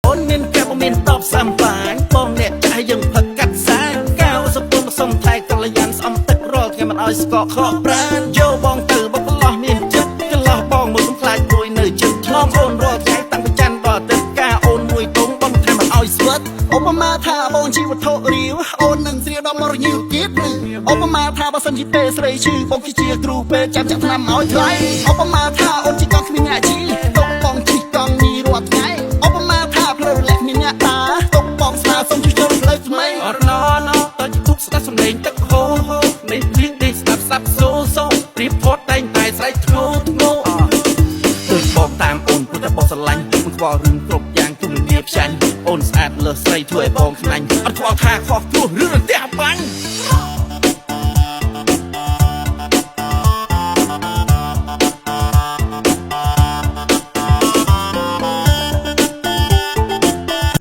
អូនមានកាបមានតបសំបានបងអ្នកចាស់យើងផឹកកាត់សាយកៅសពុំសុំថែកល្យានស្អំទឹករាល់ថ្ងៃមិនឲ្យស្កកខកប្រានយកបងទៅបបលោះមានចិត្តចន្លោះបងមួយសំខ្លាចមួយនៅចិត្តឆ្លងអូនរាល់ថ្ងៃតាំងពីច័ន្ទដល់ទឹកការអូនមួយទងបងថែមិនឲ្យស្វិតឧបមាថាបងជីវធុរាវអូននឹងស្រៀលដល់មរញីទៀតឧបមាថាបើសិនជាទេស្រីឈឺបងគឺជាគ្រូពេទ្យចាំចាក់ថ្នាំឲ្យថ្លៃឧបមាថាអូនជាកងគ្មានអ្នកជីទុកបងជិះកង់ញីរាល់ថ្ងៃឧបមាថាផ្លូវរលាក់មានអ្នកតាទុកបងស្នាសុំជួយចូលផ្លូវថ្មីអរណណតើជាទុកស្ដាប់សំឡេងទឹកហូរហូរនេះលៀងនេះស្ដាប់សាប់សូសូព្រៀបផតតែងតែស្រែកធ្ងោធ្ងោដូចបងតាមអូនព្រោះតែបងស្រឡាញ់មិនខ្វល់រឿងគ្រប់យ៉ាងទុំលាផ្ចាញ់អូនស្អាតលើសស្រីធ្វើឲ្យបងខ្លាញ់អត់ខ្វល់ថាខុសព្រោះរឿងរន្ទះបាញ់